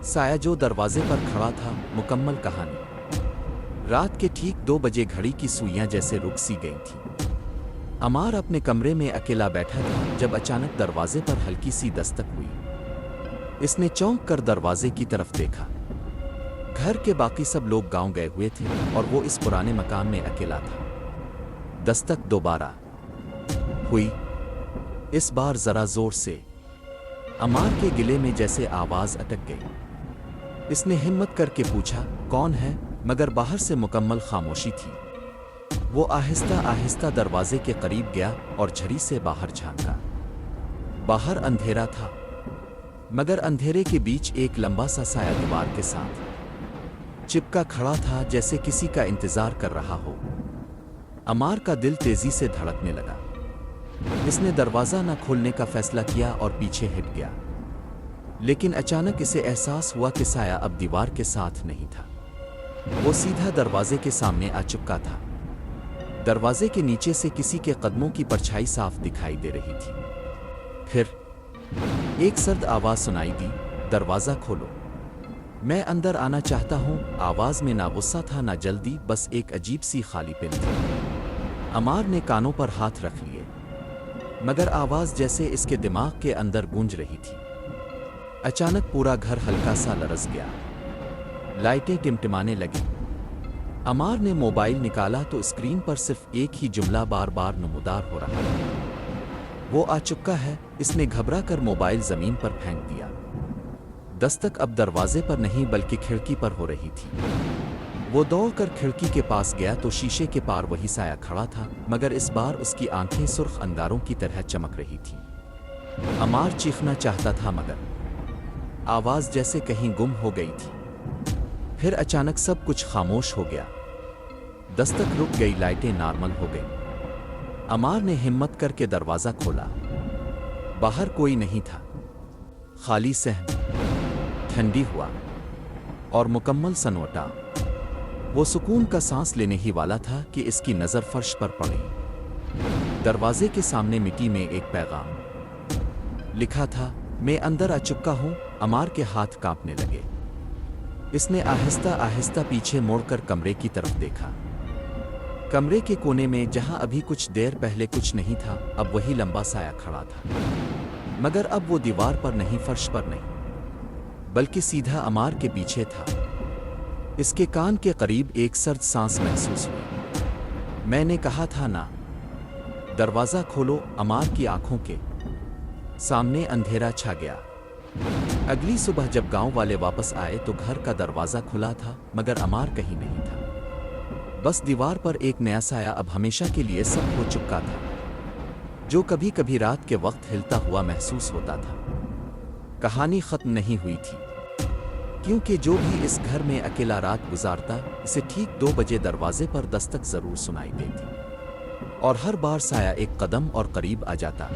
साया जो दरवाजे पर खड़ा था। मुकम्मल कहानी। रात के ठीक 2 बजे घड़ी की सुइयां जैसे रुक सी गई थीं। अमार अपने कमरे में अकेला बैठा था जब अचानक दरवाजे पर हल्की सी दस्तक हुई। इसने चौंक कर दरवाजे की तरफ देखा। घर के बाकी सब लोग गांव गए हुए थे और वो इस पुराने मकान में अकेला था। दस्तक दोबारा हुई, इस बार जरा जोर से। अमार के गिले में जैसे आवाज अटक गई। इसने हिम्मत करके पूछा, कौन है? मगर बाहर से मुकम्मल खामोशी थी। वो आहिस्ता आहिस्ता दरवाजे के करीब गया और झरी से बाहर झांका। बाहर अंधेरा था, मगर अंधेरे के बीच एक लंबा सा साया दीवार के साथ चिपका खड़ा था, जैसे किसी का इंतजार कर रहा हो। अमार का दिल तेजी से धड़कने लगा। इसने दरवाजा न खोलने का फैसला किया और पीछे हट गया। लेकिन अचानक इसे एहसास हुआ कि साया अब दीवार के साथ नहीं था। वो सीधा दरवाजे के सामने आ चिपका था। दरवाजे के नीचे से किसी के कदमों की परछाई साफ दिखाई दे रही थी। फिर एक सर्द आवाज सुनाई दी, दरवाजा खोलो, मैं अंदर आना चाहता हूं। आवाज में ना गुस्सा था ना जल्दी, बस एक अजीब सी खालीपन थी। अमार ने कानों पर हाथ रख लिए, मगर आवाज जैसे इसके दिमाग के अंदर गूंज रही थी। अचानक पूरा घर हल्का सा लरस गया। लाइटें टिमटिमाने लगी। अमार ने मोबाइल निकाला तो स्क्रीन पर सिर्फ एक ही जुमला बार बार नमूदार हो रहा था, वो आ चुका है। इसने घबरा कर मोबाइल जमीन पर फेंक दिया। दस्तक अब दरवाजे पर नहीं बल्कि खिड़की पर हो रही थी। वो दौड़कर खिड़की के पास गया तो शीशे के पार वही साया खड़ा था, मगर इस बार उसकी आंखें सुर्ख अंगारों की तरह चमक रही थीं। अमार चीखना चाहता था मगर आवाज जैसे कहीं गुम हो गई थी। फिर अचानक सब कुछ खामोश हो गया। दस्तक रुक गई, लाइटें नॉर्मल हो गई। अमार ने हिम्मत करके दरवाजा खोला। बाहर कोई नहीं था, खाली सहन, ठंडी हुआ और मुकम्मल सन्नाटा। वो सुकून का सांस लेने ही वाला था कि इसकी नजर फर्श पर पड़ी। दरवाजे के सामने मिट्टी में एक पैगाम लिखा था, मैं अंदर आ चुका हूं। अमार के हाथ कांपने लगे। इसने आहिस्ता आहिस्ता पीछे मुड़कर कमरे की तरफ देखा। कमरे के कोने में जहां अभी कुछ देर पहले कुछ नहीं था, अब वही लंबा साया खड़ा था, मगर अब वो दीवार पर नहीं, फर्श पर नहीं, बल्कि सीधा अमार के पीछे था। इसके कान के करीब एक सर्द सांस महसूस हुई। मैंने कहा था ना, दरवाजा खोलो। अमार की आंखों के सामने अंधेरा छा गया। अगली सुबह जब गांव वाले वापस आए तो घर का दरवाजा खुला था, मगर अमार कहीं नहीं था। बस दीवार पर एक नया साया अब हमेशा के लिए सब हो चुका था, जो कभी कभी रात के वक्त हिलता हुआ महसूस होता था। कहानी खत्म नहीं हुई थी, क्योंकि जो भी इस घर में अकेला रात गुजारता, इसे ठीक 2 बजे दरवाजे पर दस्तक जरूर सुनाई देती, और हर बार साया एक कदम और करीब आ जाता।